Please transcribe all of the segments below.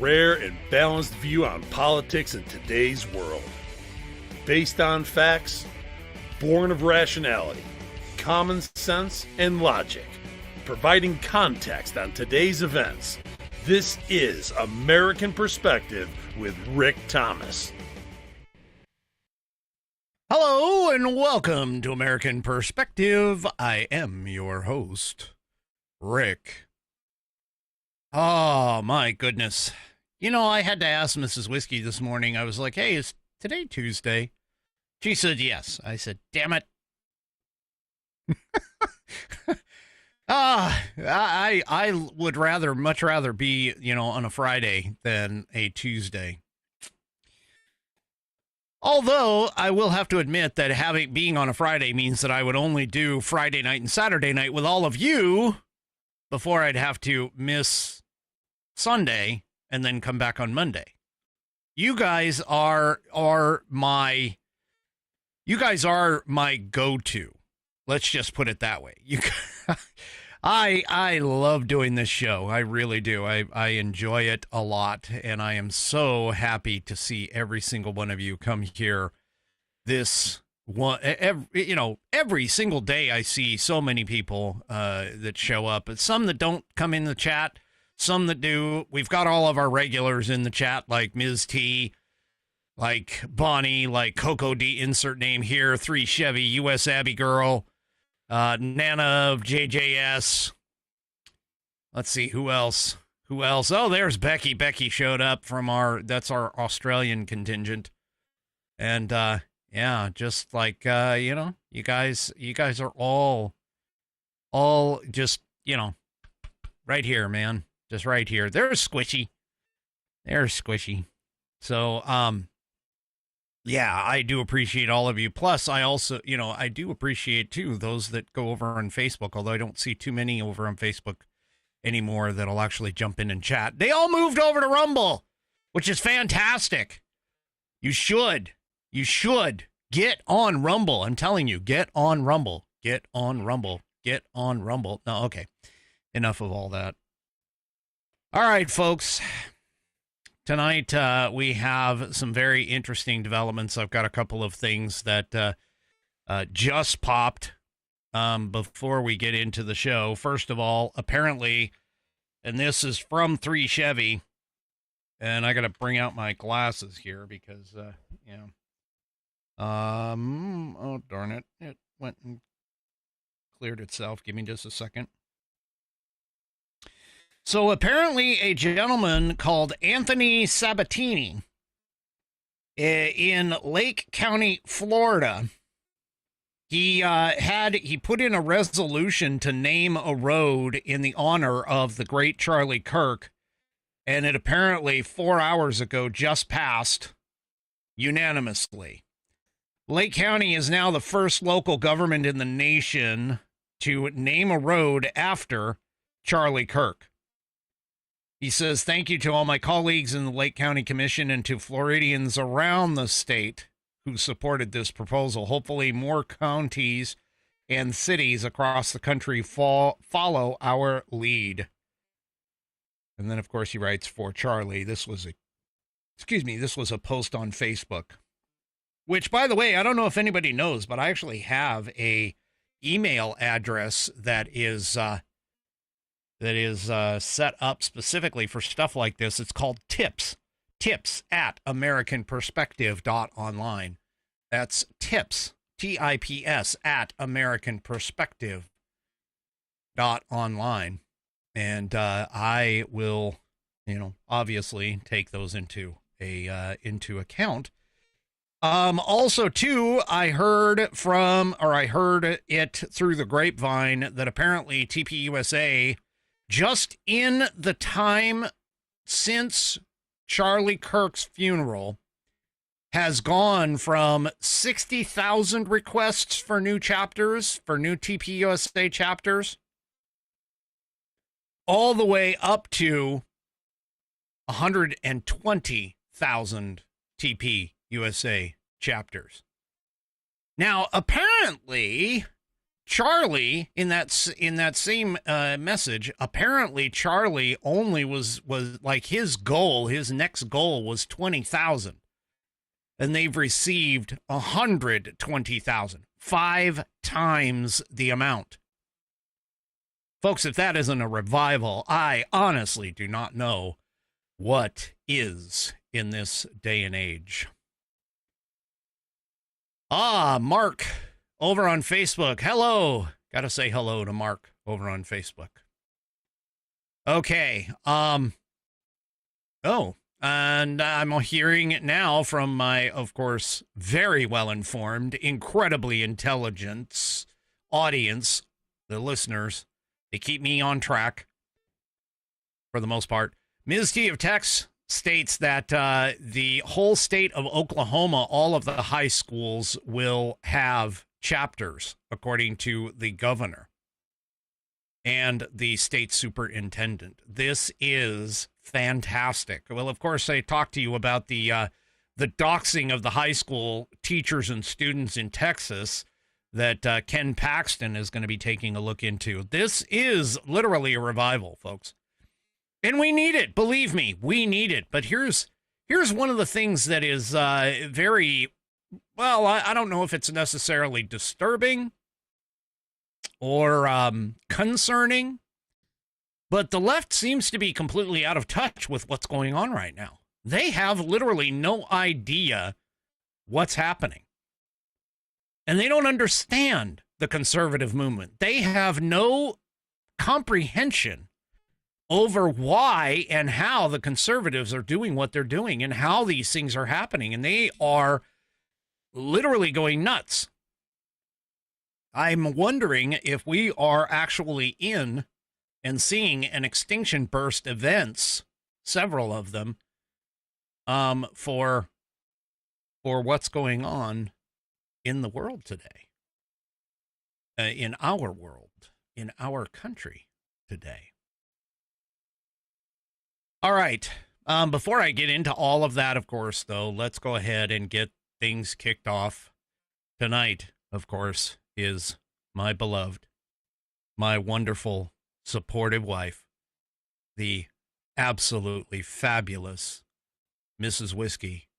rare and balanced view on politics in today's world. Based on facts, born of rationality, common sense, and logic, providing context on today's events. This is American Perspective with Rick Thomas. Hello and welcome to American Perspective. I am your host, Rick. Oh, my goodness. You know, I had to ask Mrs. Whiskey this morning. I was like, hey, is today Tuesday? She said yes. I said, damn it. I would much rather be, on a Friday than a Tuesday. Although I will have to admit that being on a Friday means that I would only do Friday night and Saturday night with all of you before I'd have to miss Sunday and then come back on Monday. You guys are my go-to. Let's just put it that way. I love doing this show. I really do. I enjoy it a lot, and I am so happy to see every single one of you come here. This one, every single day I see so many people that show up. Some that don't come in the chat, some that do. We've got all of our regulars in the chat, like Ms. T, like Bonnie, like Coco D, insert name here, 3 Chevy, U.S. Abby Girl, Nana of JJS. Let's see, who else? Oh, there's Becky. Becky showed up from that's our Australian contingent. And, yeah, just like, you guys are all just, right here, man. Just right here. There's Squishy. So, yeah, I do appreciate all of you. Plus, I also, I do appreciate, too, those that go over on Facebook, although I don't see too many over on Facebook anymore that'll actually jump in and chat. They all moved over to Rumble, which is fantastic. You should get on Rumble. I'm telling you, get on Rumble. No, okay. Enough of all that. All right, folks. Tonight, we have some very interesting developments. I've got a couple of things that just popped before we get into the show. First of all, apparently, and this is from 3 Chevy, and I got to bring out my glasses here because, oh, darn it. It went and cleared itself. Give me just a second. So apparently a gentleman called Anthony Sabatini in Lake County, Florida, he put in a resolution to name a road in the honor of the great Charlie Kirk, and it apparently 4 hours ago just passed unanimously. Lake County is now the first local government in the nation to name a road after Charlie Kirk. He says, thank you to all my colleagues in the Lake County Commission and to Floridians around the state who supported this proposal. Hopefully more counties and cities across the country follow our lead. And then, of course, he writes, for Charlie. This was a post on Facebook. Which, by the way, I don't know if anybody knows, but I actually have a email address that is set up specifically for stuff like this. It's called tips at americanperspective.online. That's tips, TIPS, at americanperspective.online. And I will, obviously take those into account. Also, too, I heard it through the grapevine that apparently TPUSA, just in the time since Charlie Kirk's funeral, has gone from 60,000 requests for new chapters, for new TPUSA chapters, all the way up to 120,000 TPUSA chapters. Now, apparently, Charlie, in that same message, apparently Charlie only was like his next goal was 20,000, and they've received 120,000, 5 times the amount. Folks, if that isn't a revival, I honestly do not know what is in this day and age. Mark over on Facebook. Hello. Got to say hello to Mark over on Facebook. Okay. And I'm hearing it now from my, of course, very well-informed, incredibly intelligent audience, the listeners. They keep me on track for the most part. Ms. T of Tex states that the whole state of Oklahoma, all of the high schools will have chapters, according to the governor and the state superintendent. This is fantastic. Well, of course, I talked to you about the doxing of the high school teachers and students in Texas that Ken Paxton is going to be taking a look into. This is literally a revival, folks. And we need it. Believe me, we need it. But here's one of the things that is very, well, I don't know if it's necessarily disturbing or concerning, but the left seems to be completely out of touch with what's going on right now. They have literally no idea what's happening. And they don't understand the conservative movement. They have no comprehension over why and how the conservatives are doing what they're doing and how these things are happening. And they are literally going nuts. I'm wondering if we are actually in and seeing an extinction burst events, several of them, for what's going on in the world today, in our world, in our country today. All right. Before I get into all of that, of course, though, let's go ahead and get things kicked off. Tonight, of course, is my beloved, my wonderful, supportive wife, the absolutely fabulous Mrs. Whiskey.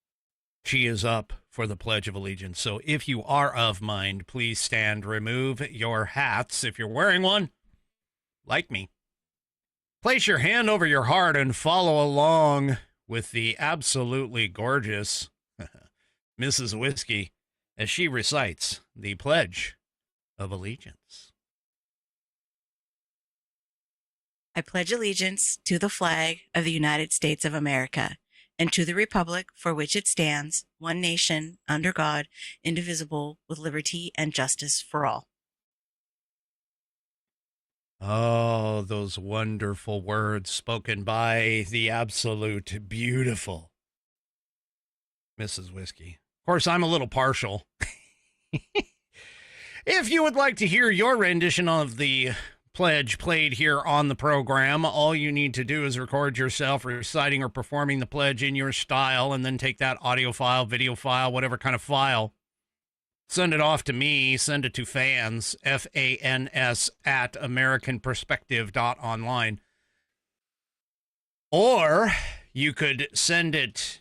She is up for the Pledge of Allegiance. So if you are of mind, please stand, remove your hats if you're wearing one, like me. Place your hand over your heart and follow along with the absolutely gorgeous Mrs. Whiskey as she recites the Pledge of Allegiance. I pledge allegiance to the flag of the United States of America and to the republic for which it stands, one nation, under God, indivisible, with liberty and justice for all. Oh, those wonderful words spoken by the absolute beautiful Mrs. Whiskey. Of course, I'm a little partial. If you would like to hear your rendition of the pledge played here on the program, all you need to do is record yourself reciting or performing the pledge in your style, and then take that audio file, video file, whatever kind of file, send it off to me, send it to fans, F-A-N-S, at americanperspective.online. Or you could send it,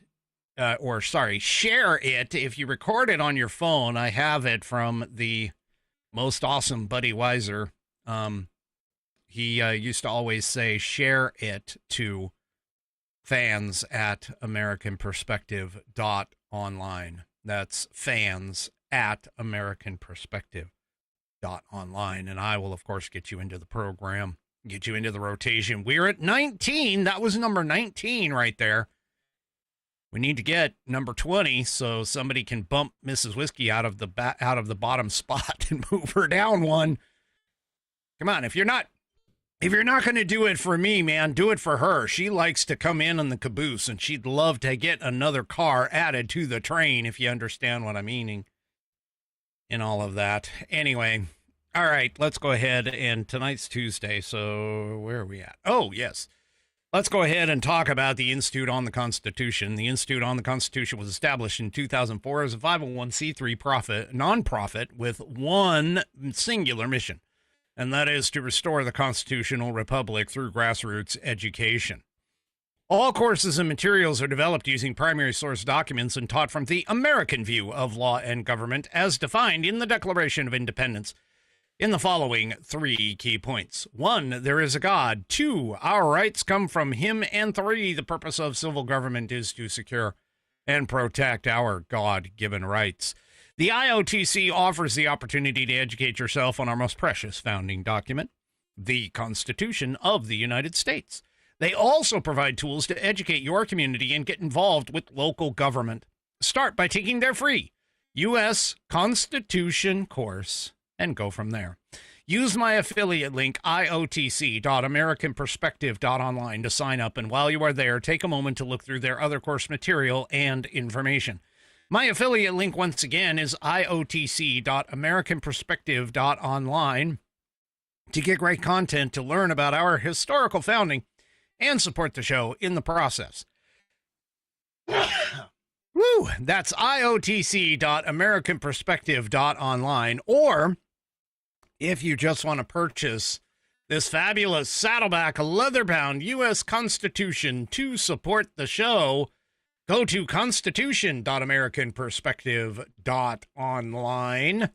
share it. If you record it on your phone, I have it from the most awesome Buddy Weiser. He used to always say, share it to fans at americanperspective.online. That's fans at americanperspective.online. And I will, of course, get you into the program, get you into the rotation. We're at 19. That was number 19 right there. We need to get number 20 so somebody can bump Mrs. Whiskey out of the bottom spot and move her down one. Come on, if you're not going to do it for me, man, do it for her. She likes to come in on the caboose, and she'd love to get another car added to the train, if you understand what I'm meaning, and all of that. Anyway, all right, let's go ahead. And tonight's Tuesday, so where are we at? Oh, yes. Let's go ahead and talk about the Institute on the Constitution. The Institute on the Constitution was established in 2004 as a 501c3 nonprofit with one singular mission, and that is to restore the constitutional republic through grassroots education. All courses and materials are developed using primary source documents and taught from the American view of law and government as defined in the Declaration of Independence in the following 3 key points. 1, there is a God. 2, our rights come from him. And 3, the purpose of civil government is to secure and protect our God-given rights. The IOTC offers the opportunity to educate yourself on our most precious founding document, the Constitution of the United States. They also provide tools to educate your community and get involved with local government. Start by taking their free U.S. Constitution course and go from there. Use my affiliate link, iotc.americanperspective.online, to sign up, and while you are there, take a moment to look through their other course material and information. My affiliate link, once again, is iotc.americanperspective.online to get great content to learn about our historical founding and support the show in the process. Woo! That's iotc.americanperspective.online. Or if you just want to purchase this fabulous Saddleback leather-bound U.S. Constitution to support the show, go to constitution.americanperspective.online.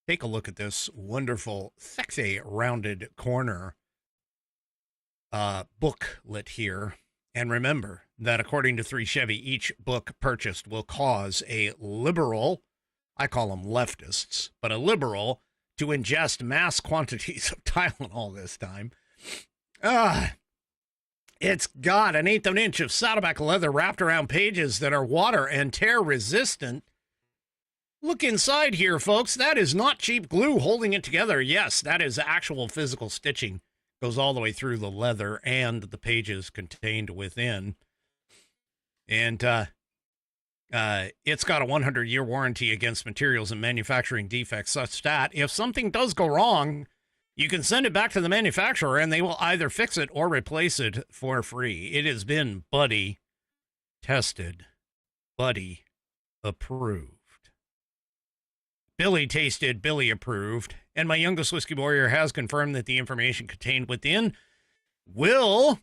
Take a look at this wonderful, sexy, rounded corner booklet here. And remember that according to 3 Chevy, each book purchased will cause a liberal, I call them leftists, but a liberal, to ingest mass quantities of Tylenol this time. It's got an 1/8 of an inch of Saddleback leather wrapped around pages that are water and tear resistant. Look inside here, folks. That is not cheap glue holding it together. Yes, that is actual physical stitching. Goes all the way through the leather and the pages contained within. And it's got a 100-year warranty against materials and manufacturing defects, such that if something does go wrong, you can send it back to the manufacturer and they will either fix it or replace it for free. It has been buddy tested, buddy approved. Billy tasted, Billy approved, and my youngest whiskey warrior has confirmed that the information contained within will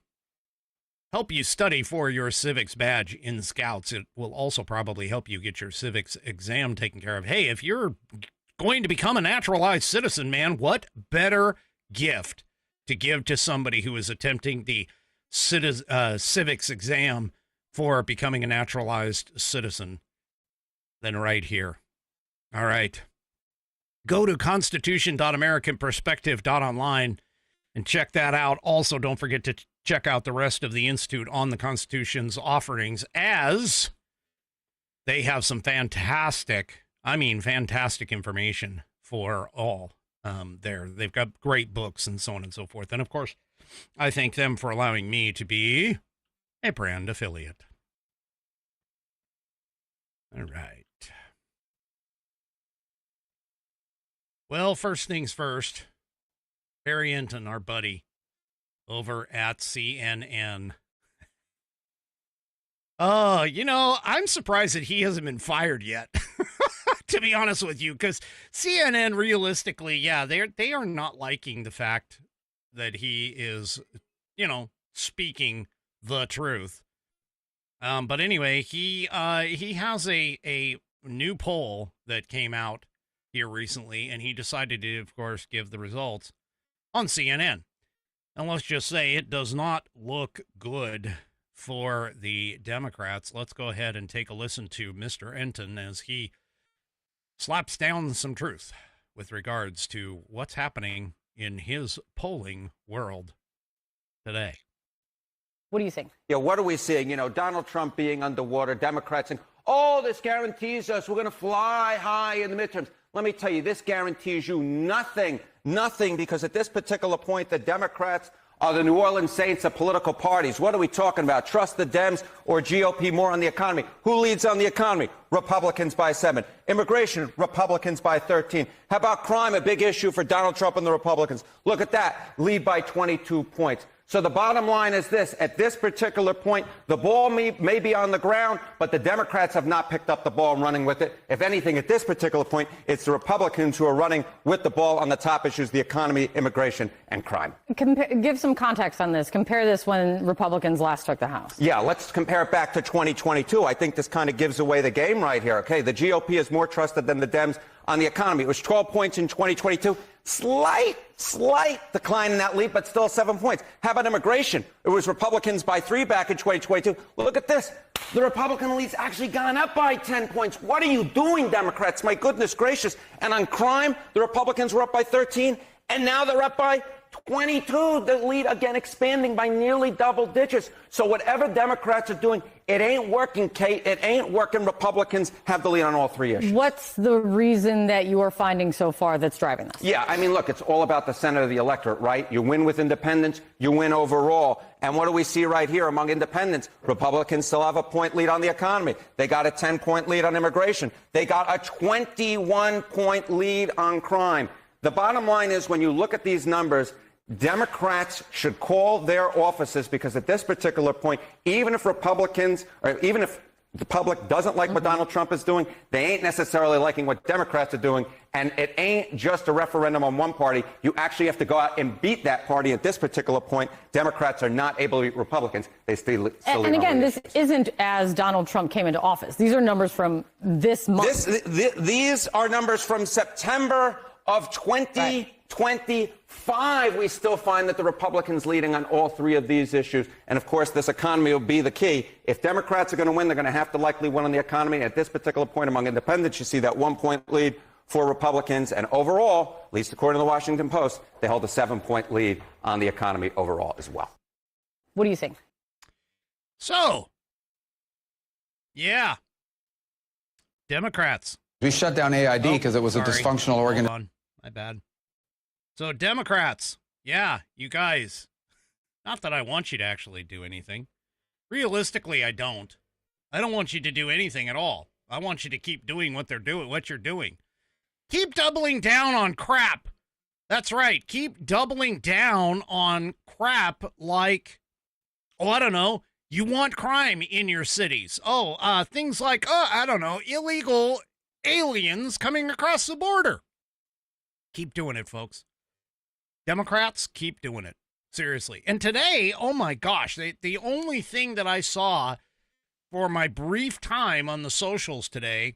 help you study for your civics badge in Scouts. It will also probably help you get your civics exam taken care of. Hey, if you're going to become a naturalized citizen, man, what better gift to give to somebody who is attempting the civics exam for becoming a naturalized citizen than right here. All right. Go to constitution.americanperspective.online and check that out. Also, don't forget to check out the rest of the Institute on the Constitution's offerings, as they have some fantastic information for all there. They've got great books and so on and so forth. And, of course, I thank them for allowing me to be a brand affiliate. All right. Well, first things first, Barry Enton, our buddy over at CNN. I'm surprised that he hasn't been fired yet, to be honest with you, because CNN, realistically, they are not liking the fact that he is, speaking the truth. But anyway, he has a new poll that came out here recently, and he decided to, of course, give the results on CNN. And let's just say it does not look good for the Democrats. Let's go ahead and take a listen to Mr. Enton as he slaps down some truth with regards to what's happening in his polling world today. What do you think? Yeah, what are we seeing? Donald Trump being underwater, Democrats saying, oh, this guarantees us we're going to fly high in the midterms. Let me tell you, this guarantees you nothing, because at this particular point, the Democrats are the New Orleans Saints of political parties. What are we talking about? Trust the Dems or GOP more on the economy? Who leads on the economy? Republicans by 7. Immigration, Republicans by 13. How about crime, a big issue for Donald Trump and the Republicans? Look at that, lead by 22 points. So the bottom line is this. At this particular point, the ball may be on the ground, but the Democrats have not picked up the ball and running with it. If anything, at this particular point, it's the Republicans who are running with the ball on the top issues, the economy, immigration, and crime. Give some context on this. Compare this when Republicans last took the House. Yeah, let's compare it back to 2022. I think this kind of gives away the game right here. Okay, the GOP is more trusted than the Dems on the economy. It was 12 points in 2022. Slight decline in that lead, but still 7 points. How about immigration? It was Republicans by 3 back in 2022. Look at this. The Republican lead's actually gone up by 10 points. What are you doing, Democrats? My goodness gracious. And on crime, the Republicans were up by 13, and now they're up by 22. The lead, again, expanding by nearly double digits. So whatever Democrats are doing, it ain't working, Kate. It ain't working. Republicans have the lead on all three issues. What's the reason that you are finding so far that's driving this? Yeah, I mean, look, it's all about the center of the electorate, right? You win with independents, you win overall. And what do we see right here among independents? Republicans still have a point lead on the economy. They got a 10-point lead on immigration. They got a 21-point lead on crime. The bottom line is, when you look at these numbers, Democrats should call their offices, because at this particular point, even if Republicans, or even if the public doesn't like what Donald Trump is doing, they ain't necessarily liking what Democrats are doing. And it ain't just a referendum on one party. You actually have to go out and beat that party. At this particular point, Democrats are not able to beat Republicans. They still and again, this isn't as Donald Trump came into office. These are numbers from this month. These are numbers from September of 2025. We still find that the Republicans leading on all three of these issues. And of course, this economy will be the key. If Democrats are going to win, they're going to have to likely win on the economy. At this particular point among independents, you see that 1-point lead for Republicans. And overall, at least according to the Washington Post, they hold a 7-point lead on the economy overall as well. What do you think? So, yeah, Democrats. We shut down AID because it was a dysfunctional organization. My bad. So Democrats, yeah, you guys, not that I want you to actually do anything. Realistically, I don't. I don't want you to do anything at all. I want you to keep doing what you're doing. Keep doubling down on crap. That's right. Keep doubling down on crap like, I don't know, you want crime in your cities. Things like, illegal aliens coming across the border. Keep doing it, folks. Democrats, keep doing it. Seriously. And today, oh my gosh, the only thing that I saw for my brief time on the socials today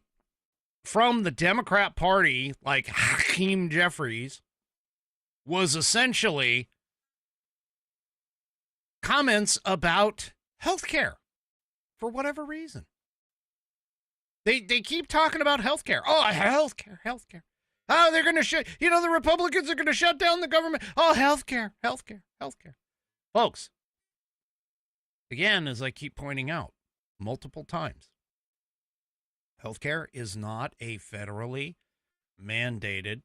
from the Democrat Party, like Hakeem Jeffries, was essentially comments about healthcare for whatever reason. They keep talking about healthcare. Oh, healthcare. Oh, they're going to the Republicans are going to shut down the government. Oh, healthcare. Folks, again, as I keep pointing out multiple times, healthcare is not a federally mandated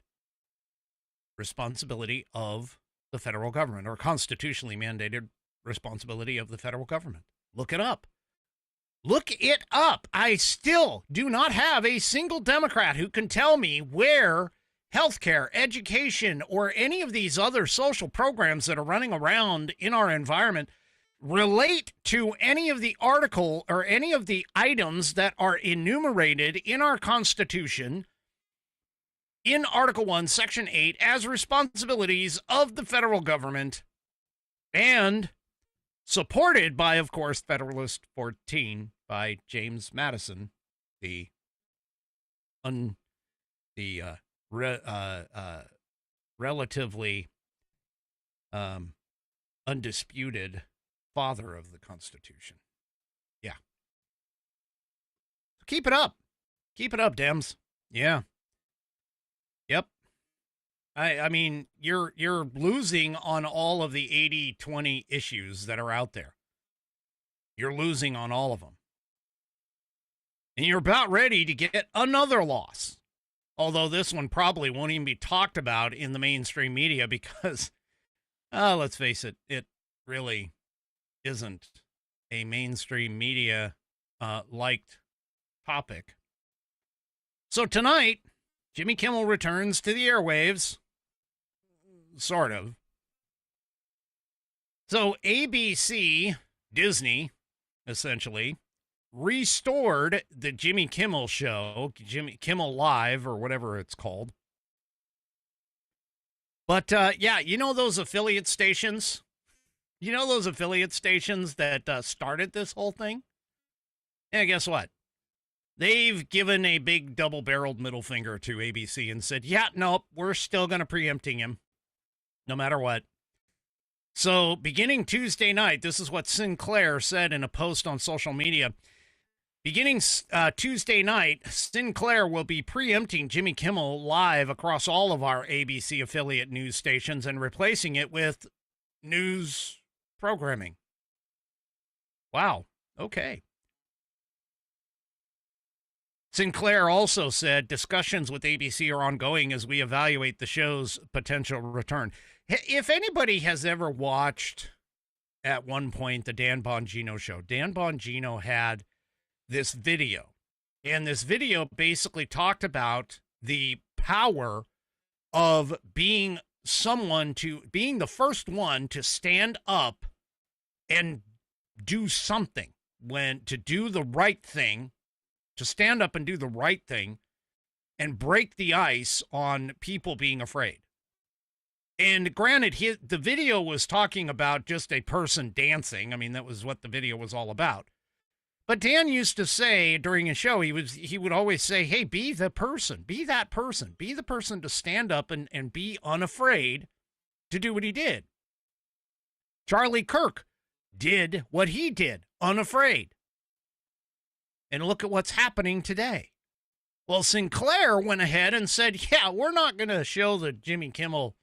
responsibility of the federal government, or constitutionally mandated responsibility of the federal government. Look it up. I still do not have a single Democrat who can tell me where healthcare, education, or any of these other social programs that are running around in our environment relate to any of the article or any of the items that are enumerated in our Constitution in Article 1, Section 8, as responsibilities of the federal government, and supported by, of course, Federalist 14 by James Madison, the relatively undisputed father of the Constitution. Yeah. Keep it up. Keep it up, Dems. Yeah. Yep. I mean, you're losing on all of the 80-20 issues that are out there. You're losing on all of them. And you're about ready to get another loss. Although this one probably won't even be talked about in the mainstream media because, let's face it, it really isn't a mainstream media liked topic. So tonight, Jimmy Kimmel returns to the airwaves. Sort of. So ABC, Disney, essentially, restored the Jimmy Kimmel show, Jimmy Kimmel Live, or whatever it's called. But, yeah, you know those affiliate stations? You know those affiliate stations that started this whole thing? Yeah, guess what? They've given a big double-barreled middle finger to ABC and said, yeah, nope, we're still going to preempting him, no matter what. So beginning Tuesday night, this is what Sinclair said in a post on social media. Beginning Tuesday night, Sinclair will be preempting Jimmy Kimmel Live across all of our ABC affiliate news stations and replacing it with news programming. Wow. Okay. Sinclair also said discussions with ABC are ongoing as we evaluate the show's potential return. If anybody has ever watched at one point the Dan Bongino show, Dan Bongino had this video, and this video basically talked about the power of being the first one to stand up and do something, to do the right thing, to stand up and do the right thing and break the ice on people being afraid. And granted, the video was talking about just a person dancing. I mean, that was what the video was all about. But Dan used to say during a show, he would always say, hey, be the person, be that person, be the person to stand up and be unafraid to do what he did. Charlie Kirk did what he did, unafraid. And look at what's happening today. Well, Sinclair went ahead and said, yeah, we're not going to show the Jimmy Kimmel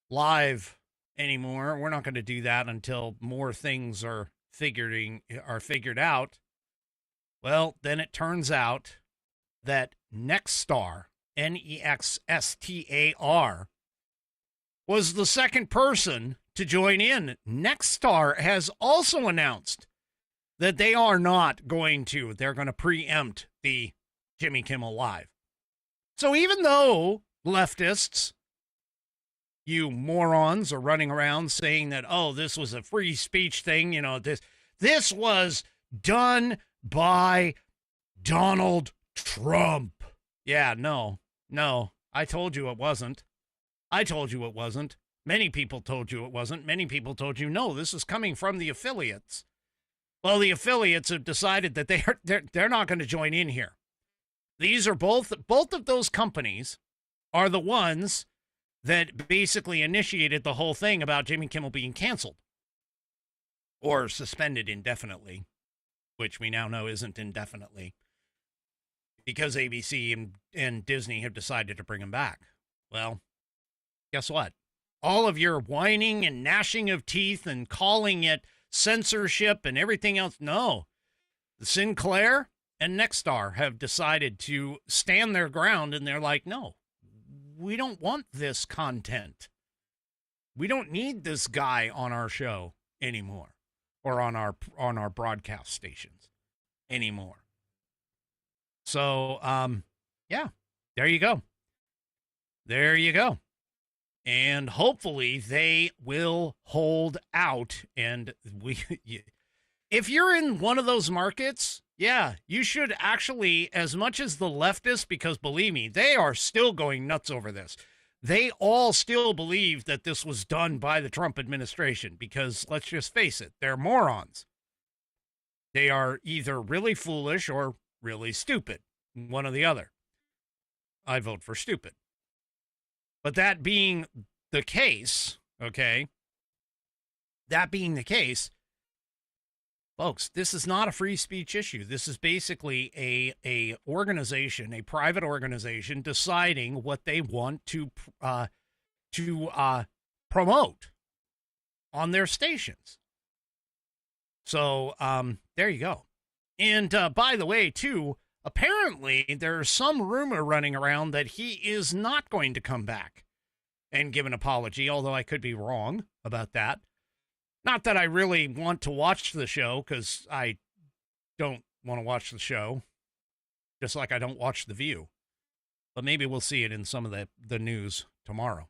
Live anymore. We're not going to do that until more things are figured out. Well, then it turns out that Nexstar, Nexstar, was the second person to join in. Nexstar has also announced that they are not going to. They're going to preempt the Jimmy Kimmel Live. So even though leftists, you morons, are running around saying that, oh, this was a free speech thing, you know, this was done by Donald Trump. Yeah, no, I told you it wasn't. I told you it wasn't. Many people told you it wasn't. Many people told you, no, this is coming from the affiliates. Well, the affiliates have decided that they're not going to join in here. These are both of those companies are the ones that basically initiated the whole thing about Jimmy Kimmel being canceled or suspended indefinitely, which we now know isn't indefinitely because ABC and Disney have decided to bring him back. Well, guess what? All of your whining and gnashing of teeth and calling it censorship and everything else. No, Sinclair and Nexstar have decided to stand their ground, and they're like, no, we don't want this content. We don't need this guy on our show anymore, or on our broadcast stations anymore. So, yeah, there you go. There you go. And hopefully they will hold out. And if you're in one of those markets, yeah, you should actually, as much as the leftists, because believe me, they are still going nuts over this. They all still believe that this was done by the Trump administration because, let's just face it, they're morons. They are either really foolish or really stupid, one or the other. I vote for stupid. But that being the case, okay, that being the case, folks, this is not a free speech issue. This is basically a organization, a private organization, deciding what they want to promote on their stations. So there you go. And by the way, too, apparently there's some rumor running around that he is not going to come back and give an apology, although I could be wrong about that. Not that I really want to watch the show, because I don't want to watch the show, just like I don't watch The View. But maybe we'll see it in some of the news tomorrow.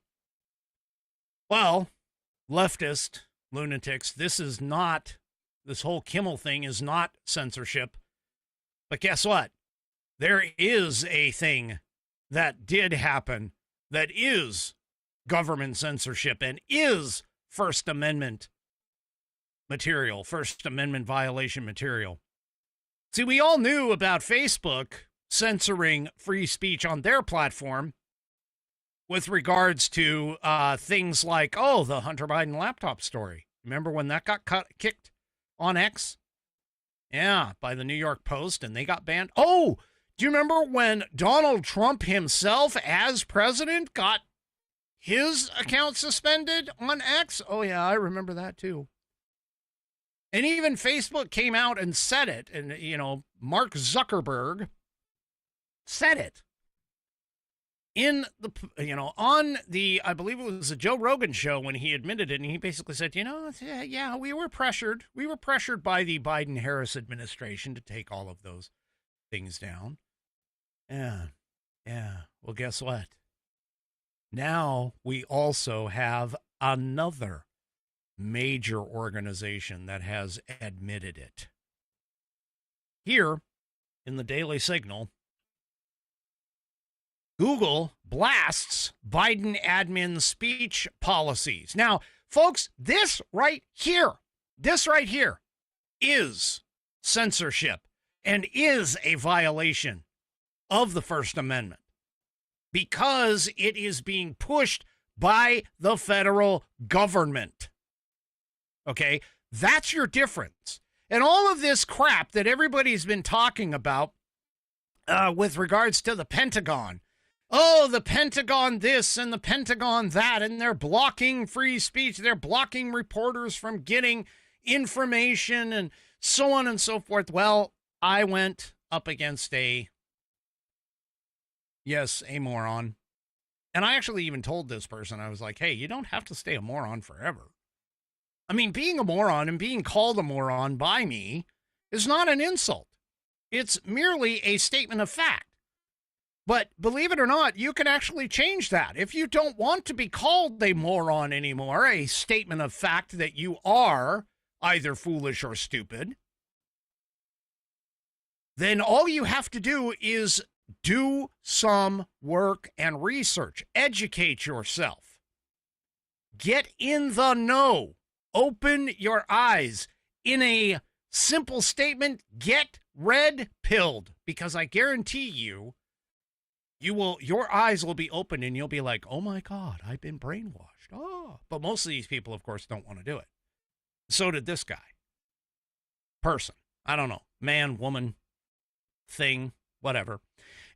Well, leftist lunatics. This whole Kimmel thing is not censorship. But guess what? There is a thing that did happen that is government censorship and is First Amendment material, First Amendment violation material. See, we all knew about Facebook censoring free speech on their platform with regards to things like, the Hunter Biden laptop story. Remember when that got kicked on X? Yeah, by the New York Post, and they got banned. Oh, do you remember when Donald Trump himself, as president, got his account suspended on X? Oh, yeah, I remember that too. And even Facebook came out and said it. And, Mark Zuckerberg said it in the, on the, I believe it was the Joe Rogan show when he admitted it. And he basically said, we were pressured. We were pressured by the Biden-Harris administration to take all of those things down. Yeah. Well, guess what? Now we also have another major organization that has admitted it. Here in the Daily Signal, Google blasts Biden admin speech policies. Now, folks, this right here is censorship and is a violation of the First Amendment because it is being pushed by the federal government. Okay, that's your difference. And all of this crap that everybody's been talking about with regards to the Pentagon. Oh, the Pentagon this and the Pentagon that, and they're blocking free speech. They're blocking reporters from getting information and so on and so forth. Well, I went up against a moron. And I actually even told this person, I was like, hey, you don't have to stay a moron forever. I mean, being a moron and being called a moron by me is not an insult. It's merely a statement of fact. But believe it or not, you can actually change that. If you don't want to be called a moron anymore, a statement of fact that you are either foolish or stupid, then all you have to do is do some work and research. Educate yourself. Get in the know. Open your eyes. In a simple statement, get red-pilled, because I guarantee you, your eyes will be open and you'll be like, oh my God, I've been brainwashed. Oh, but most of these people, of course, don't want to do it. So did this guy. Person. I don't know. Man, woman, thing, whatever.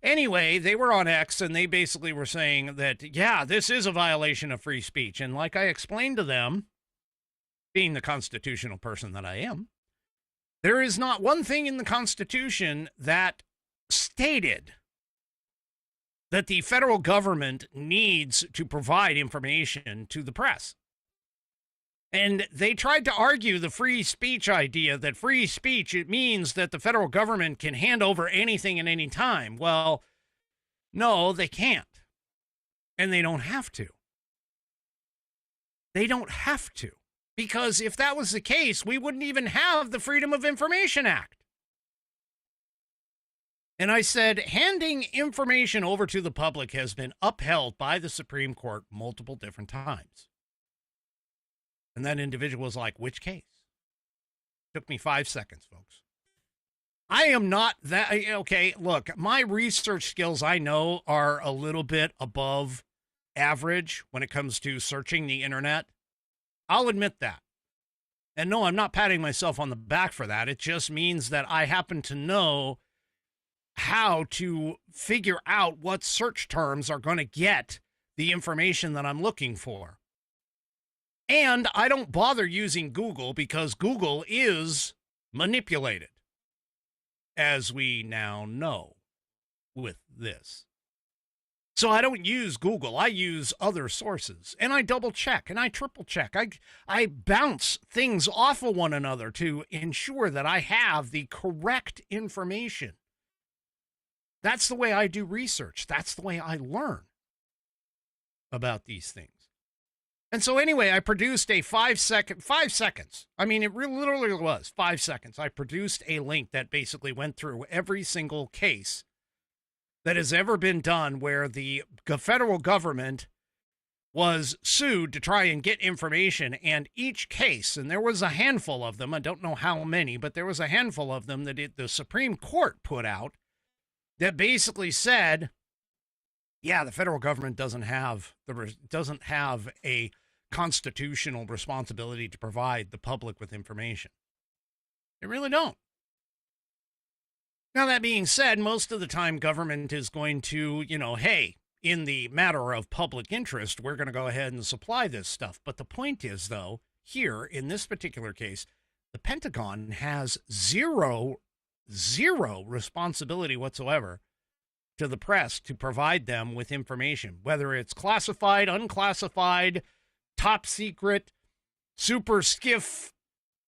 Anyway, they were on X and they basically were saying that, yeah, this is a violation of free speech. And like I explained to them, being the constitutional person that I am, there is not one thing in the Constitution that stated that the federal government needs to provide information to the press. And they tried to argue the free speech idea, that free speech, it means that the federal government can hand over anything at any time. Well, no, they can't. And they don't have to. They don't have to. Because if that was the case, we wouldn't even have the Freedom of Information Act. And I said, handing information over to the public has been upheld by the Supreme Court multiple different times. And that individual was like, which case? Took me 5 seconds, folks. I am not that, okay, look, my research skills, I know, are a little bit above average when it comes to searching the internet. I'll admit that. And no, I'm not patting myself on the back for that. It just means that I happen to know how to figure out what search terms are going to get the information that I'm looking for. And I don't bother using Google because Google is manipulated, as we now know with this. So I don't use Google. I use other sources, and I double check and I triple check. I bounce things off of one another to ensure that I have the correct information. That's the way I do research. That's the way I learn about these things. And so anyway, I produced a 5 seconds. I mean, it literally was 5 seconds. I produced a link that basically went through every single case that has ever been done where the federal government was sued to try and get information. And each case, and there was a handful of them, I don't know how many, but there was a handful of them that the Supreme Court put out that basically said, yeah, the federal government doesn't have a constitutional responsibility to provide the public with information. They really don't. Now, that being said, most of the time government is going to, hey, in the matter of public interest, we're going to go ahead and supply this stuff. But the point is, though, here in this particular case, the Pentagon has zero responsibility whatsoever to the press to provide them with information, whether it's classified, unclassified, top secret, super skiff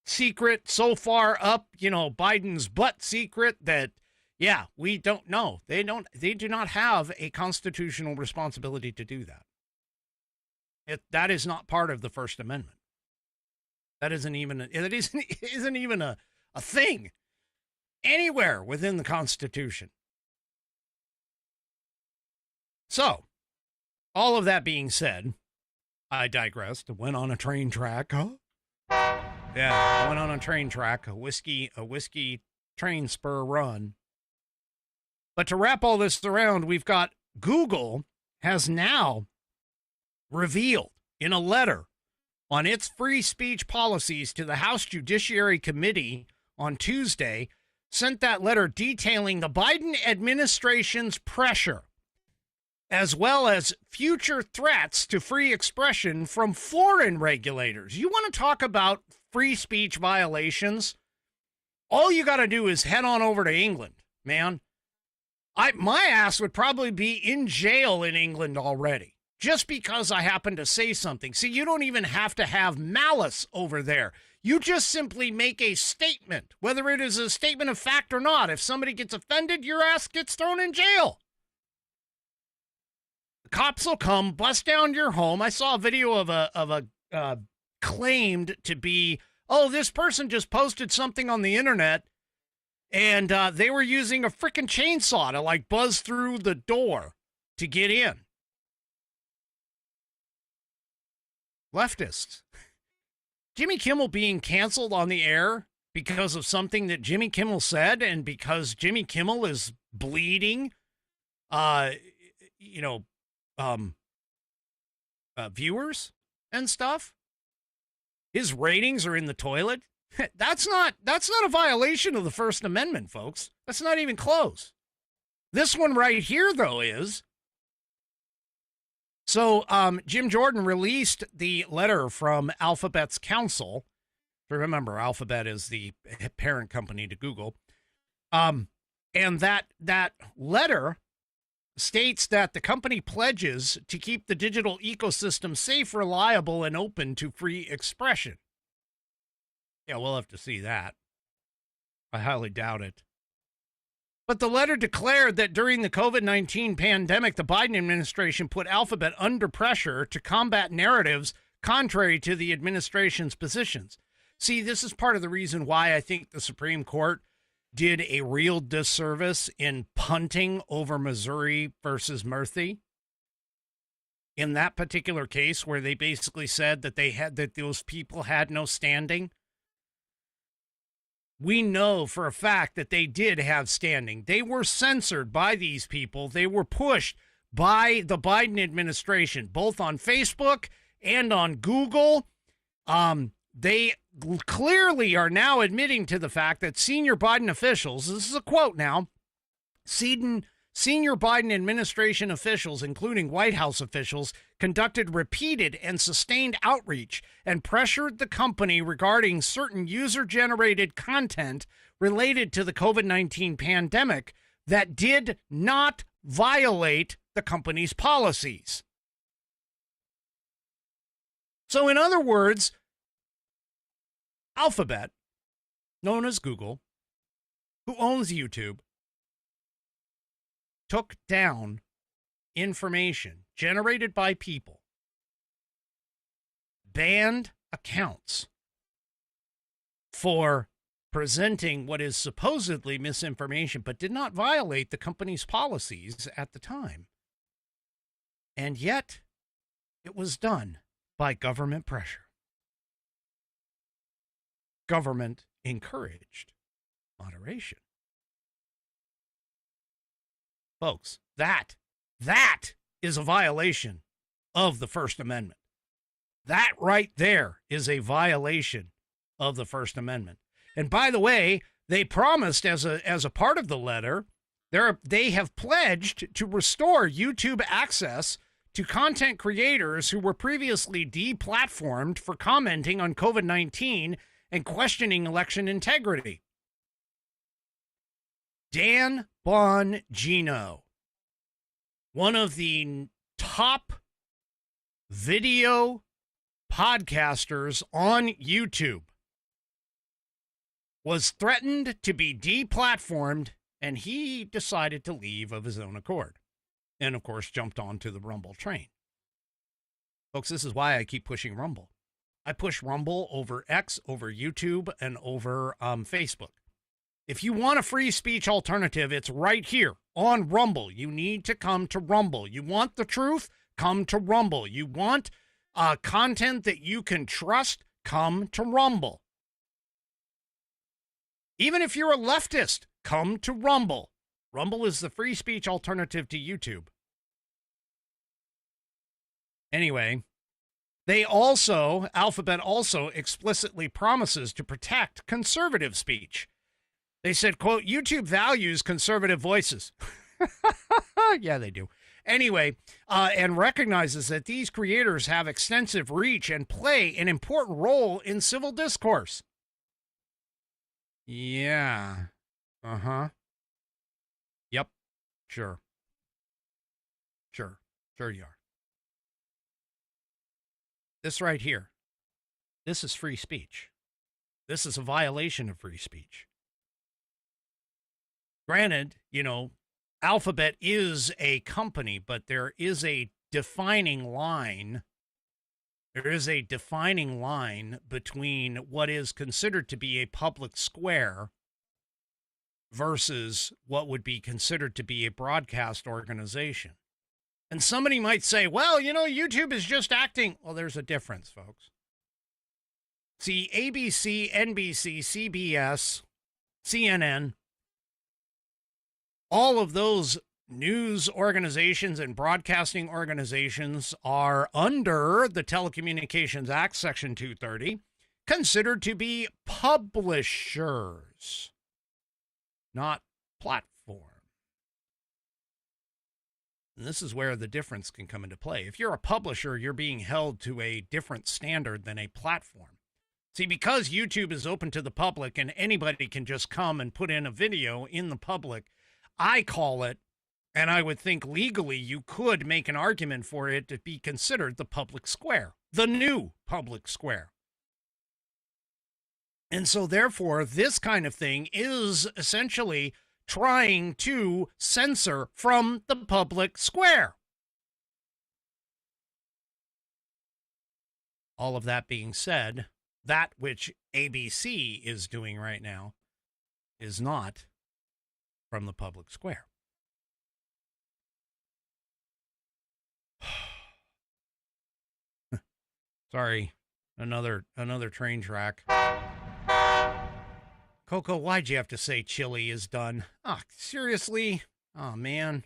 secret, so far up, Biden's butt secret that, yeah, we don't know. They do not have a constitutional responsibility to do that. That is not part of the First Amendment. That isn't even a thing anywhere within the Constitution. So, all of that being said, I digressed. Went on a train track. Huh? Yeah, went on a train track, a whiskey train spur run. But to wrap all this around, we've got Google has now revealed in a letter on its free speech policies to the House Judiciary Committee on Tuesday, sent that letter detailing the Biden administration's pressure, as well as future threats to free expression from foreign regulators. You want to talk about free speech violations? All you got to do is head on over to England, man. My ass would probably be in jail in England already, just because I happen to say something. See, you don't even have to have malice over there. You just simply make a statement, whether it is a statement of fact or not. If somebody gets offended, your ass gets thrown in jail. Cops will come, bust down your home. I saw a video of a claimed to be, this person just posted something on the internet, and they were using a freaking chainsaw to buzz through the door to get in. Leftists. Jimmy Kimmel being canceled on the air because of something that Jimmy Kimmel said, and because Jimmy Kimmel is bleeding, viewers and stuff. His ratings are in the toilet. That's not a violation of the First Amendment, folks. That's not even close. This one right here, though, is. So Jim Jordan released the letter from Alphabet's counsel. Remember, Alphabet is the parent company to Google. And that letter states that the company pledges to keep the digital ecosystem safe, reliable, and open to free expression. Yeah, we'll have to see that. I highly doubt it. But the letter declared that during the COVID-19 pandemic, the Biden administration put Alphabet under pressure to combat narratives contrary to the administration's positions. See, this is part of the reason why I think the Supreme Court did a real disservice in punting over Missouri versus Murphy. In that particular case, where they basically said that those people had no standing. We know for a fact that they did have standing. They were censored by these people. They were pushed by the Biden administration, both on Facebook and on Google. They clearly are now admitting to the fact that senior Biden officials, this is a quote now, senior Biden administration officials, including White House officials, conducted repeated and sustained outreach and pressured the company regarding certain user-generated content related to the COVID-19 pandemic that did not violate the company's policies. So in other words, Alphabet, known as Google, who owns YouTube, took down information generated by people banned accounts for presenting what is supposedly misinformation, but did not violate the company's policies at the time. And yet, it was done by government pressure. Government encouraged moderation. Folks, that is a violation of the First Amendment. That right there is a violation of the First Amendment. And by the way, they promised as a part of the letter, they have pledged to restore YouTube access to content creators who were previously deplatformed for commenting on COVID-19 and questioning election integrity. Dan Bongino, one of the top video podcasters on YouTube, was threatened to be deplatformed, and he decided to leave of his own accord. And, of course, jumped onto the Rumble train. Folks, this is why I keep pushing Rumble. I push Rumble over X, over YouTube, and over Facebook. If you want a free speech alternative, it's right here on Rumble. You need to come to Rumble. You want the truth? Come to Rumble. You want content that you can trust? Come to Rumble. Even if you're a leftist, come to Rumble. Rumble is the free speech alternative to YouTube. Anyway, Alphabet also explicitly promises to protect conservative speech. They said, quote, YouTube values conservative voices. Yeah, they do. Anyway, and recognizes that these creators have extensive reach and play an important role in civil discourse. Yeah. Uh-huh. Yep. Sure. Sure you are. This right here, this is free speech. This is a violation of free speech. Granted, Alphabet is a company, but there is a defining line. There is a defining line between what is considered to be a public square versus what would be considered to be a broadcast organization. And somebody might say, well, YouTube is just acting. Well, there's a difference, folks. See, ABC, NBC, CBS, CNN, all of those news organizations and broadcasting organizations are under the Telecommunications Act, Section 230, considered to be publishers, not platform. And this is where the difference can come into play. If you're a publisher, you're being held to a different standard than a platform. See, because YouTube is open to the public and anybody can just come and put in a video in the public, I call it, and I would think legally you could make an argument for it to be considered the public square, the new public square. And so therefore, this kind of thing is essentially trying to censor from the public square. All of that being said, that which ABC is doing right now is not from the public square. Sorry, another train track. Coco, why'd you have to say chili is done? Ah, seriously? Oh, man.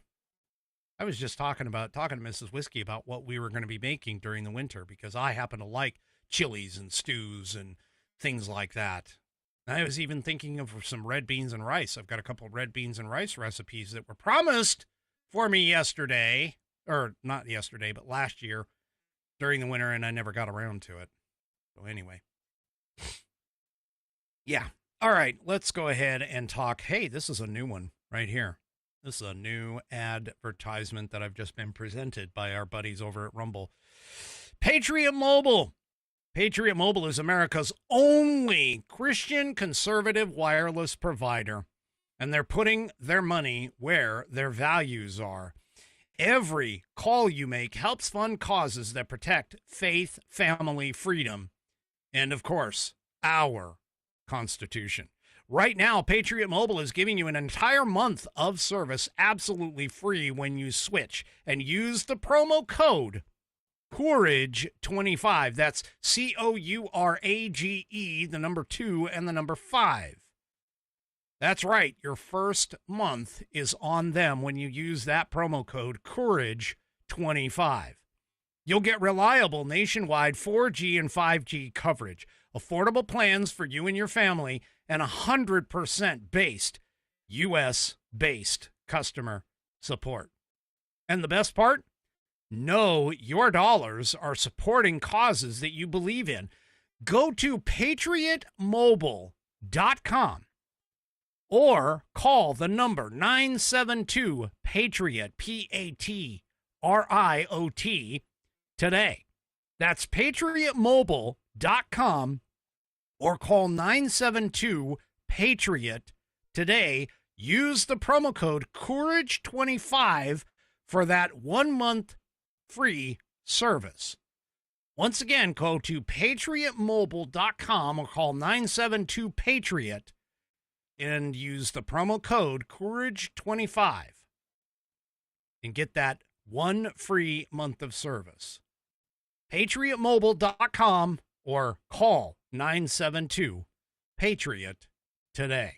I was just talking to Mrs. Whiskey about what we were going to be making during the winter because I happen to like chilies and stews and things like that. I was even thinking of some red beans and rice. I've got a couple of red beans and rice recipes that were promised for me yesterday, or not yesterday, but last year during the winter, and I never got around to it. So anyway. Yeah. All right, let's go ahead and talk. Hey, this is a new one right here. This is a new advertisement that I've just been presented by our buddies over at Rumble. Patriot Mobile. Patriot Mobile is America's only Christian conservative wireless provider, and they're putting their money where their values are. Every call you make helps fund causes that protect faith, family, freedom, and, of course, our Constitution. Right now, Patriot Mobile is giving you an entire month of service absolutely free when you switch and use the promo code COURAGE25. That's COURAGE, the number 2 and the number 5. That's right. Your first month is on them when you use that promo code COURAGE25. You'll get reliable nationwide 4G and 5G coverage, affordable plans for you and your family, and 100% based U.S.-based customer support. And the best part? Know your dollars are supporting causes that you believe in. Go to patriotmobile.com or call the number 972-PATRIOT, P-A-T-R-I-O-T, today. That's patriotmobile.com or call 972-PATRIOT today. Use the promo code COURAGE25 for that 1 month free service. Once again, go to patriotmobile.com or call 972-PATRIOT and use the promo code COURAGE25 and get that 1 free month of service. patriotmobile.com or call 972-PATRIOT today.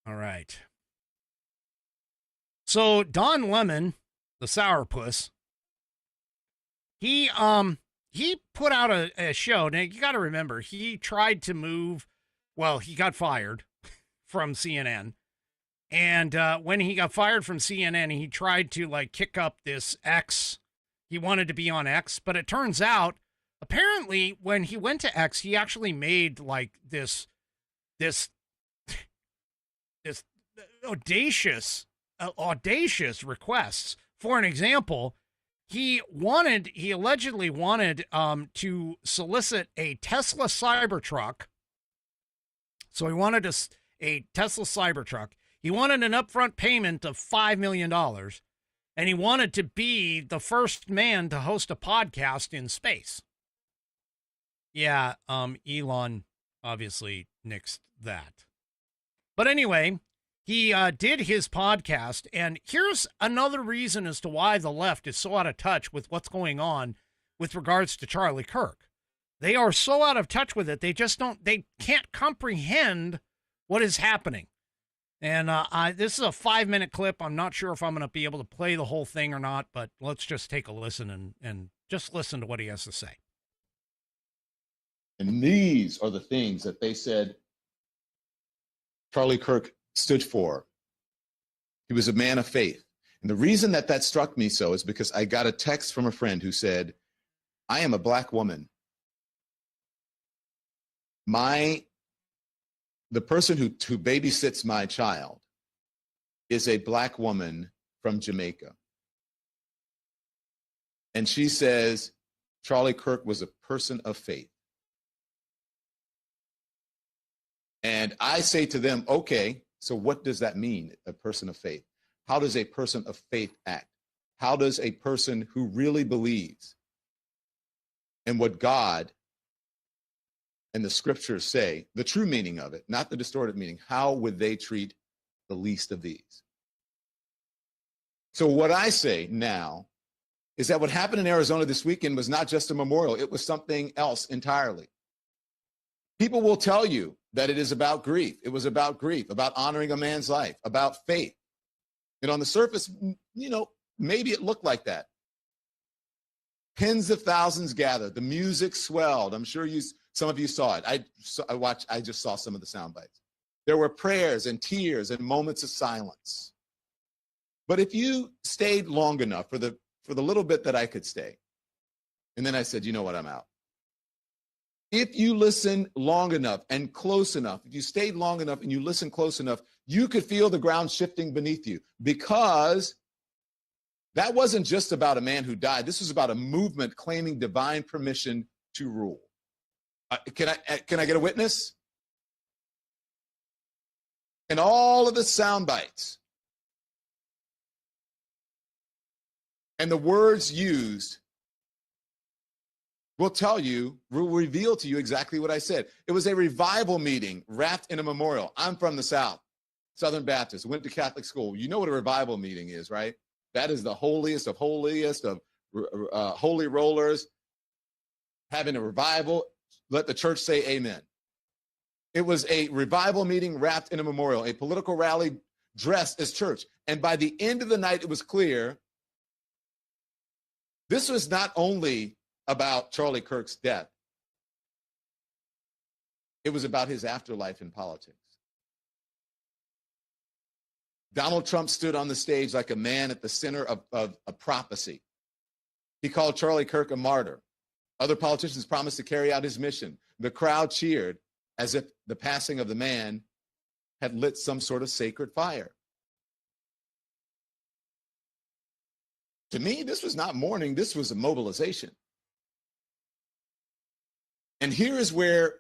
All right. So Don Lemon, the sourpuss, he put out a show. Now you got to remember, he tried to move. Well, he got fired from CNN. And when he got fired from CNN, he tried to kick up this X. He wanted to be on X, but it turns out, apparently, when he went to X, he actually made this audacious requests. For an example, he allegedly wanted to solicit a Tesla Cybertruck. So he wanted a Tesla Cybertruck. He wanted an upfront payment of $5 million, and he wanted to be the first man to host a podcast in space. Yeah, Elon obviously nixed that. But anyway, he did his podcast, and here's another reason as to why the left is so out of touch with what's going on with regards to Charlie Kirk. They are so out of touch with it, they can't comprehend what is happening. And this is a 5-minute clip. I'm not sure if I'm going to be able to play the whole thing or not, but let's just take a listen and just listen to what he has to say. And these are the things that they said Charlie Kirk stood for. He was a man of faith. And the reason that struck me so is because I got a text from a friend who said, I am a black woman. The person who babysits my child is a black woman from Jamaica. And she says, Charlie Kirk was a person of faith. And I say to them, okay, so what does that mean, a person of faith? How does a person of faith act? How does a person who really believes in what God and the scriptures say, the true meaning of it, not the distorted meaning, how would they treat the least of these? So what I say now is that what happened in Arizona this weekend was not just a memorial, it was something else entirely. People will tell you that it is about grief. It was about grief, about honoring a man's life, about faith. And on the surface, maybe it looked like that. Tens of thousands gathered. The music swelled. I'm sure some of you saw it. I just saw some of the sound bites. There were prayers and tears and moments of silence. But if you stayed long enough for the little bit that I could stay, and then I said, you know what, I'm out. If you listen long enough and close enough, if you stayed long enough and you listen close enough, you could feel the ground shifting beneath you, because that wasn't just about a man who died. This was about a movement claiming divine permission to rule. Can I get a witness? And all of the sound bites And the words used will reveal to you exactly what I said. It was a revival meeting wrapped in a memorial. I'm from the South, Southern Baptist, went to Catholic school. You know what a revival meeting is, right? That is the holiest of holy rollers having a revival. Let the church say amen. It was a revival meeting wrapped in a memorial, a political rally dressed as church. And by the end of the night, it was clear this was not only about Charlie Kirk's death. It was about his afterlife in politics. Donald Trump stood on the stage like a man at the center of a prophecy. He called Charlie Kirk a martyr. Other politicians promised to carry out his mission. The crowd cheered as if the passing of the man had lit some sort of sacred fire. To me, this was not mourning, this was a mobilization. And here is where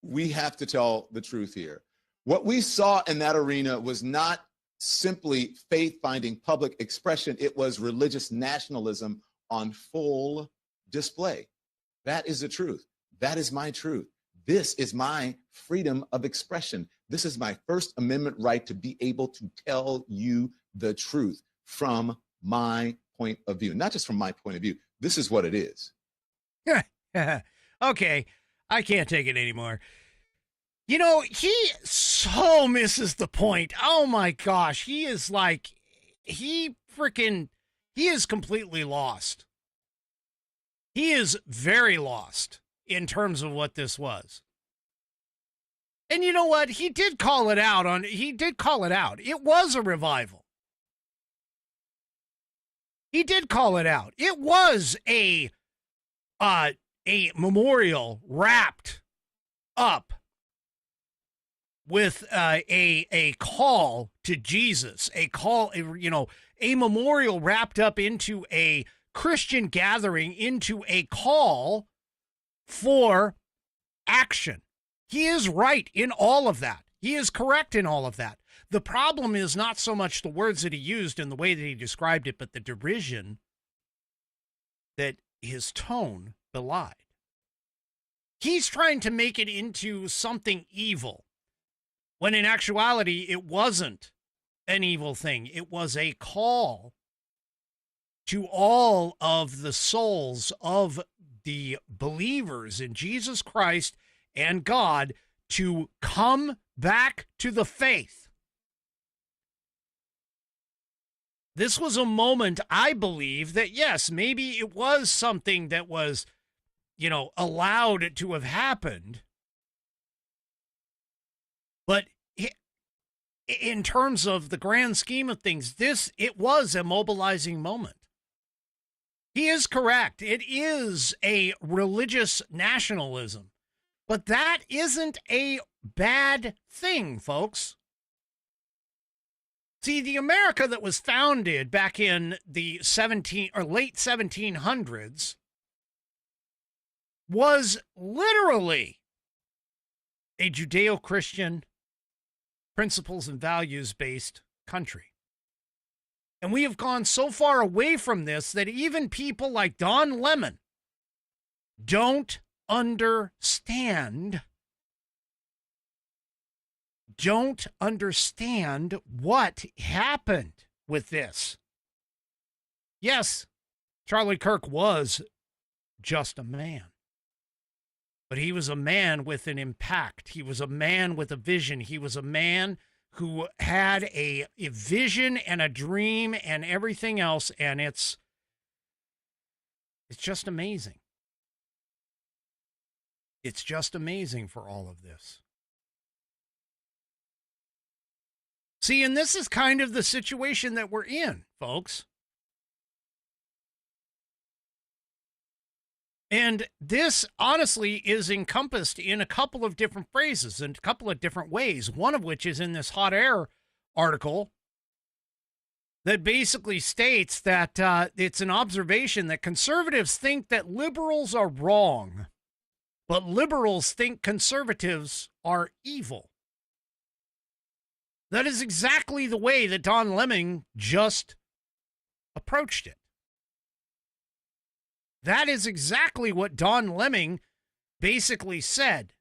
we have to tell the truth here. What we saw in that arena was not simply faith-finding public expression, it was religious nationalism on full display. That is the truth. That is my truth. This is my freedom of expression. This is my First Amendment right to be able to tell you the truth from my point of view. Not just from my point of view. This is what it is. Okay, I can't take it anymore. You know, he so misses the point. Oh my gosh, he is completely lost. He is very lost in terms of what this was. And you know what? He did call it out. It was a revival. He did call it out. It was a memorial wrapped up with a call to Jesus, a memorial wrapped up into a Christian gathering, into a call for action. He is right in all of that. He is correct in all of that. The problem is not so much the words that he used and the way that he described it, but the derision that his tone belied. He's trying to make it into something evil, when in actuality, it wasn't an evil thing. It was a call to all of the souls of the believers in Jesus Christ and God to come back to the faith. This was a moment, I believe, that yes, maybe it was something that was, allowed to have happened. But in terms of the grand scheme of things, it was a mobilizing moment. He is correct. It is a religious nationalism. But that isn't a bad thing, folks. See, the America that was founded back in the late 1700s was literally a Judeo-Christian, principles and values-based country. And we have gone so far away from this that even people like Don Lemon don't understand what happened with this. Yes, Charlie Kirk was just a man. But he was a man with an impact. He was a man with a vision. He was a man who had a vision and a dream and everything else. And it's just amazing. It's just amazing for all of this. See, and this is kind of the situation that we're in, folks. And this, honestly, is encompassed in a couple of different phrases and a couple of different ways, one of which is in this Hot Air article that basically states that it's an observation that conservatives think that liberals are wrong, but liberals think conservatives are evil. That is exactly the way that Don Lemon just approached it. That is exactly what Don Lemon basically said,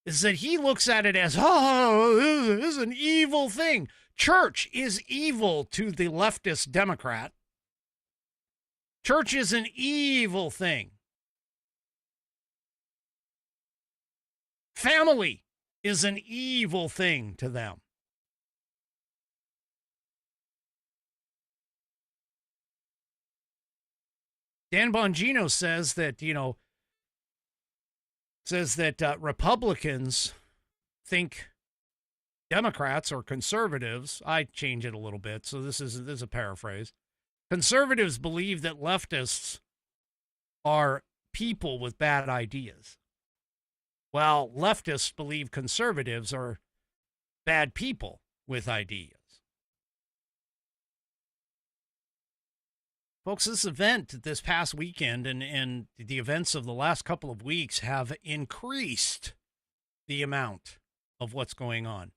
is that he looks at it as, oh, this is an evil thing. Church is evil to the leftist Democrat. Church is an evil thing. Family is an evil thing to them. Dan Bongino says that, Republicans think Democrats or conservatives, I change it a little bit, so this is a paraphrase. Conservatives believe that leftists are people with bad ideas, while leftists believe conservatives are bad people with ideas. Folks, this event this past weekend and the events of the last couple of weeks have increased the amount of what's going on.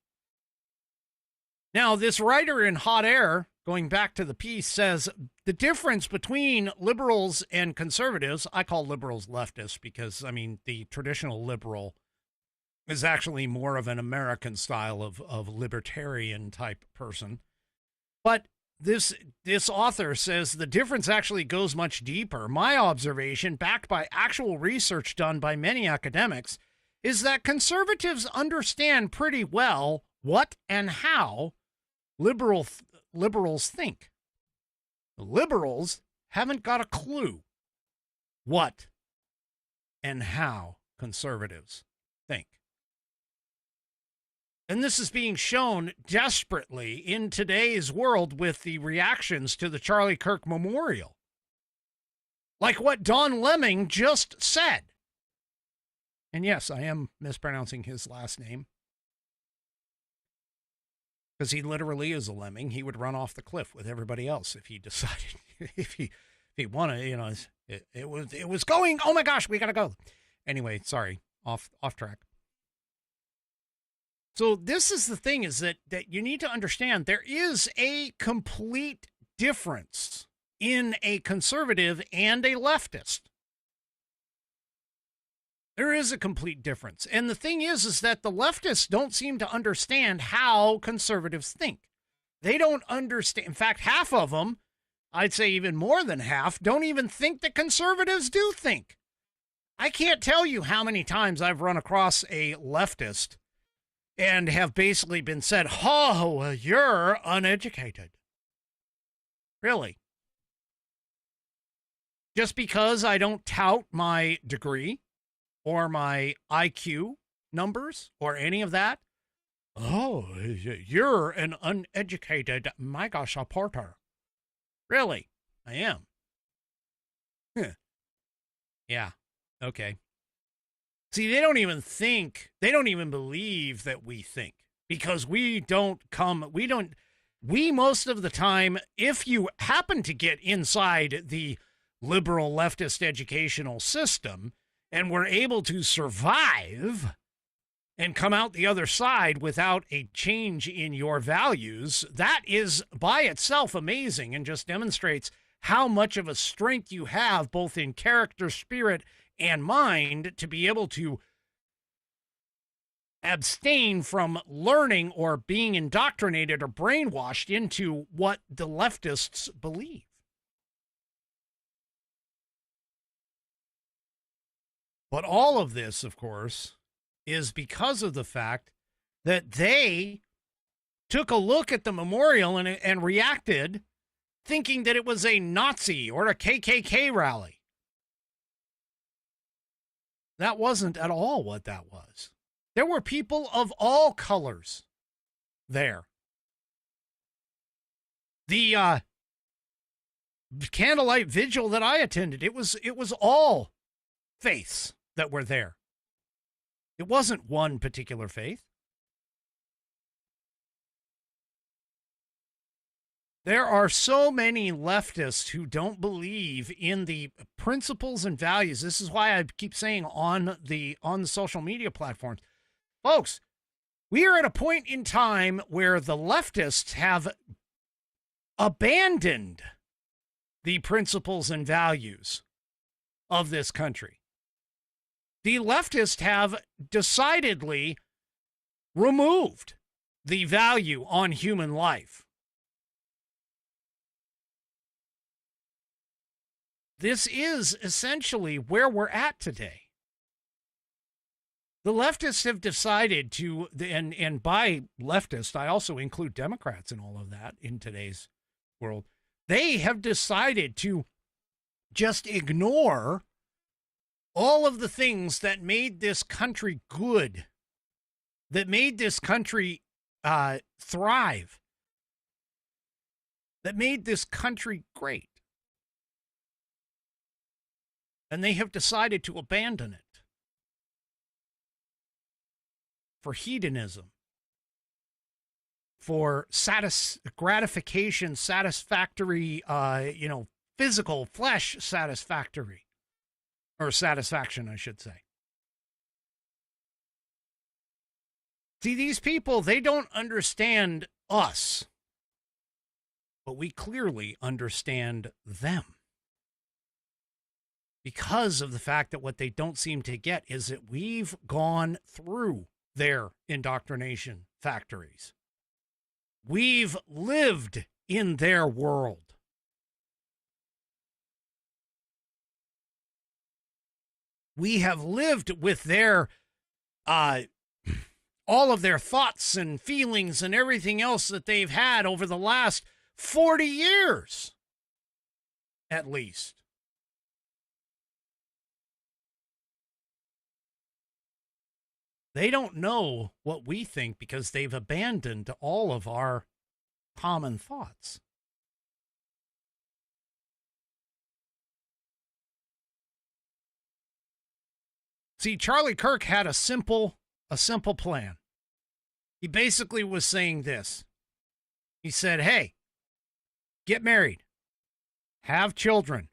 Now, this writer in Hot Air, going back to the piece, says the difference between liberals and conservatives, I call liberals leftists because, the traditional liberal is actually more of an American style of libertarian type person. But this author says the difference actually goes much deeper. My observation, backed by actual research done by many academics, is that conservatives understand pretty well what and how liberals think. The liberals haven't got a clue what and how conservatives think. And this is being shown desperately in today's world with the reactions to the Charlie Kirk Memorial. Like what Don Lemon just said. And yes, I am mispronouncing his last name. Because he literally is a lemming. He would run off the cliff with everybody else if he decided, if he wanted, it was going, oh my gosh, we got to go. Anyway, sorry, off track. So this is the thing, is that you need to understand there is a complete difference in a conservative and a leftist. There is a complete difference. And the thing is that the leftists don't seem to understand how conservatives think. They don't understand. In fact, half of them, I'd say even more than half, don't even think that conservatives do think. I can't tell you how many times I've run across a leftist and have basically been said, oh, you're uneducated. Really? Just because I don't tout my degree or my IQ numbers or any of that? Oh, you're an uneducated, my gosh, porter. Really? I am. Yeah. Okay. See, they don't even believe that we think, because we most of the time, if you happen to get inside the liberal leftist educational system and were able to survive and come out the other side without a change in your values, that is by itself amazing and just demonstrates how much of a strength you have both in character, spirit, and mind to be able to abstain from learning or being indoctrinated or brainwashed into what the leftists believe. But all of this, of course, is because of the fact that they took a look at the memorial and reacted thinking that it was a Nazi or a KKK rally. That wasn't at all what that was. There were people of all colors there. The candlelight vigil that I attended, it was all faiths that were there. It wasn't one particular faith. There are so many leftists who don't believe in the principles and values. This is why I keep saying on the social media platforms, folks, we are at a point in time where the leftists have abandoned the principles and values of this country. The leftists have decidedly removed the value on human life. This is essentially where we're at today. The leftists have decided to, and by leftist, I also include Democrats in all of that in today's world. They have decided to just ignore all of the things that made this country good, that made this country thrive, that made this country great. And they have decided to abandon it for hedonism, for gratification, satisfactory, physical flesh satisfaction, I should say. See, these people, they don't understand us, but we clearly understand them. Because of the fact that what they don't seem to get is that we've gone through their indoctrination factories. We've lived in their world. We have lived with their, all of their thoughts and feelings and everything else that they've had over the last 40 years, at least. They don't know what we think because they've abandoned all of our common thoughts. See, Charlie Kirk had a simple plan. He basically was saying this. He said, hey, get married, have children,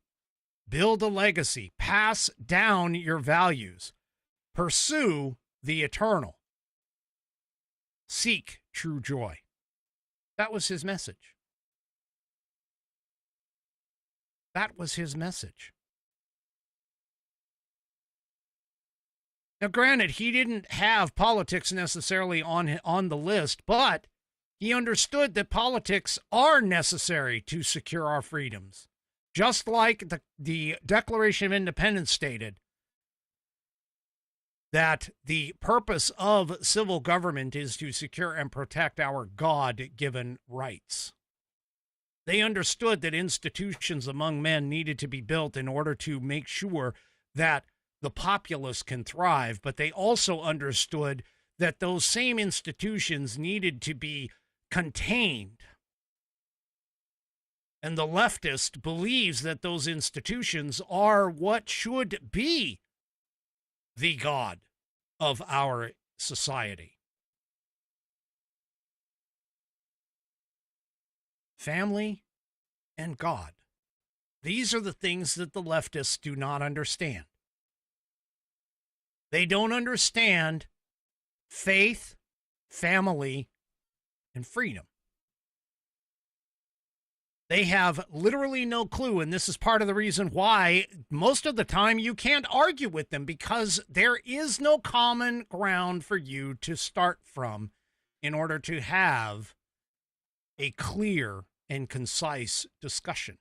build a legacy, pass down your values, pursue the eternal, seek true joy. That was his message. That was his message. Now, granted, he didn't have politics necessarily on the list, but he understood that politics are necessary to secure our freedoms. Just like the Declaration of Independence stated, that the purpose of civil government is to secure and protect our God-given rights. They understood that institutions among men needed to be built in order to make sure that the populace can thrive, but they also understood that those same institutions needed to be contained. And the leftist believes that those institutions are what should be the God of our society. Family and God. These are the things that the leftists do not understand. They don't understand faith, family, and freedom. They have literally no clue, and this is part of the reason why most of the time you can't argue with them, because there is no common ground for you to start from in order to have a clear and concise discussion.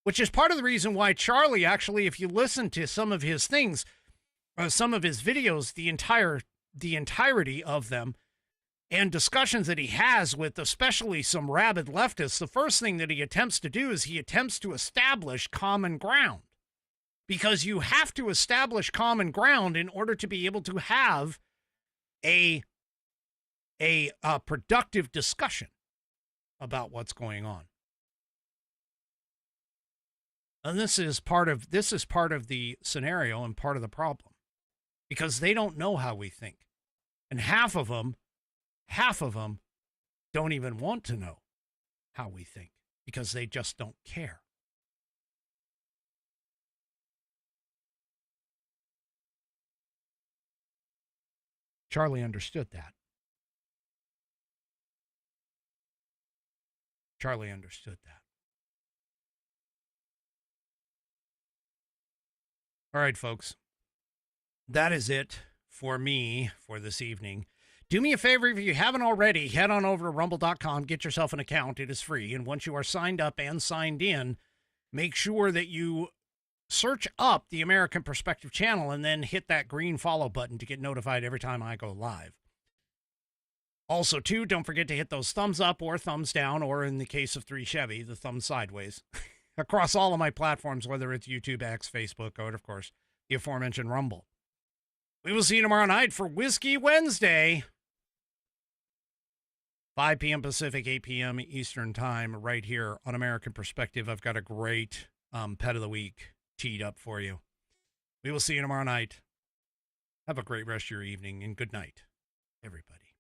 Which is part of the reason why Charlie, actually, if you listen to some of his things, some of his videos, the entirety of them, and discussions that he has with especially some rabid leftists, the first thing that he attempts to do is he attempts to establish common ground. Because you have to establish common ground in order to be able to have a productive discussion about what's going on. And this is part of the scenario and part of the problem. Because they don't know how we think. And half of them don't even want to know how we think because they just don't care. Charlie understood that. Charlie understood that. All right, folks. That is it for me for this evening. Do me a favor, if you haven't already, head on over to rumble.com, get yourself an account. It is free. And once you are signed up and signed in, make sure that you search up the American Perspective channel and then hit that green follow button to get notified every time I go live. Also, too, don't forget to hit those thumbs up or thumbs down, or in the case of 3 Chevy, the thumb sideways, across all of my platforms, whether it's YouTube, X, Facebook, or, of course, the aforementioned Rumble. We will see you tomorrow night for Whiskey Wednesday. 5 p.m. Pacific, 8 p.m. Eastern Time, right here on American Perspective. I've got a great Pet of the Week teed up for you. We will see you tomorrow night. Have a great rest of your evening, and good night, everybody.